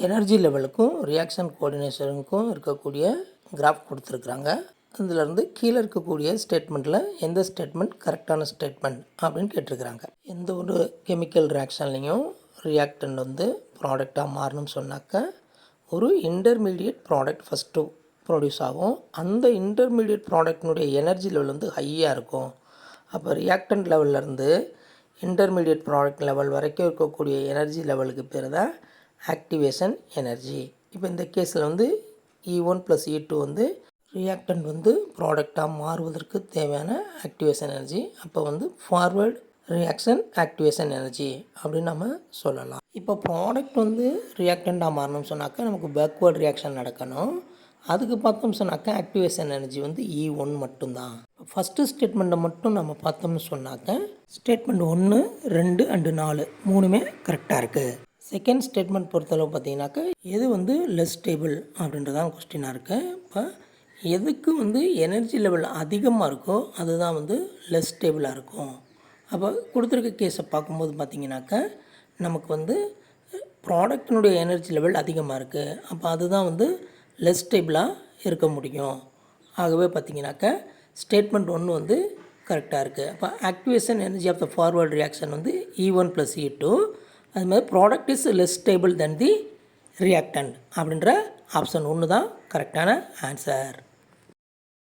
Energy லெவலுக்கும் reaction கோஆர்டினேஷனுக்கும் இருக்கக்கூடிய graph கொடுத்துருக்குறாங்க. இதிலேருந்து கீழே இருக்கக்கூடிய ஸ்டேட்மெண்ட்டில் எந்த ஸ்டேட்மெண்ட் கரெக்டான ஸ்டேட்மெண்ட் அப்படின்னு கேட்டிருக்கிறாங்க. எந்த ஒரு கெமிக்கல் ரியாக்ஷன்லேயும் ரியாக்டன்ட் வந்து ப்ராடக்டாக மாறணும்னு சொன்னாக்க ஒரு இன்டர்மீடியட் ப்ராடக்ட் ஃபஸ்ட்டு ப்ரொடியூஸ் ஆகும். அந்த இன்டர்மீடியட் ப்ராடக்டினுடைய எனர்ஜி லெவல் வந்து ஹையாக இருக்கும். அப்போ ரியாக்டன்ட் லெவல்லேருந்து இன்டர்மீடியட் ப்ராடக்ட் லெவல் வரைக்கும் இருக்கக்கூடிய எனர்ஜி லெவலுக்கு பேர் தான் ஆக்டிவேஷன் எனர்ஜி. இப்போ இந்த கேஸில் வந்து E1 + E2 வந்து ரியாக்டன்ட் வந்து ப்ராடக்டாக மாறுவதற்கு தேவையான ஆக்டிவேஷன் எனர்ஜி. அப்போ வந்து ஃபார்வர்ட் ரியாக்ஷன் ஆக்டிவேஷன் எனர்ஜி அப்படின்னு நம்ம சொல்லலாம். இப்போ ப்ராடக்ட் வந்து ரியாக்டண்ட்டாக மாறணும்னு சொன்னாக்கா நமக்கு பேக்வேர்ட் ரியாக்ஷன் நடக்கணும். அதுக்கு பார்த்தோம்னு சொன்னாக்கா ஆக்டிவேஷன் எனர்ஜி வந்து E1 மட்டும்தான். ஃபஸ்ட்டு ஸ்டேட்மெண்ட்டை மட்டும் நம்ம பார்த்தோம்னு சொன்னாக்க ஸ்டேட்மெண்ட் 1, 2 அண்டு 4 மூணுமே கரெக்டாக இருக்குது. செகண்ட் ஸ்டேட்மெண்ட் பொறுத்தளவு பார்த்தீங்கன்னாக்கா எது வந்து லெஸ் ஸ்டேபிள் அப்படின்றதான் கொஸ்டினாக இருக்குது. இப்போ எதுக்கு வந்து எனர்ஜி லெவல் அதிகமாக இருக்கோ அதுதான் வந்து லெஸ் ஸ்டேபிளாக இருக்கும். அப்போ கொடுத்துருக்க கேஸை பார்க்கும்போது பார்த்திங்கனாக்கா நமக்கு வந்து ப்ராடக்டினுடைய எனர்ஜி லெவல் அதிகமாக இருக்குது. அப்போ அதுதான் வந்து லெஸ் ஸ்டேபிளாக இருக்க முடியும். ஆகவே பார்த்திங்கனாக்கா ஸ்டேட்மெண்ட் 1 வந்து கரெக்டாக இருக்குது. அப்போ activation energy of the forward reaction வந்து E1 + E2. அது மாதிரி product is less stable then the reactant அப்படின்ற ஆப்ஷன் 1 தான் கரெக்டான ஆன்சர்.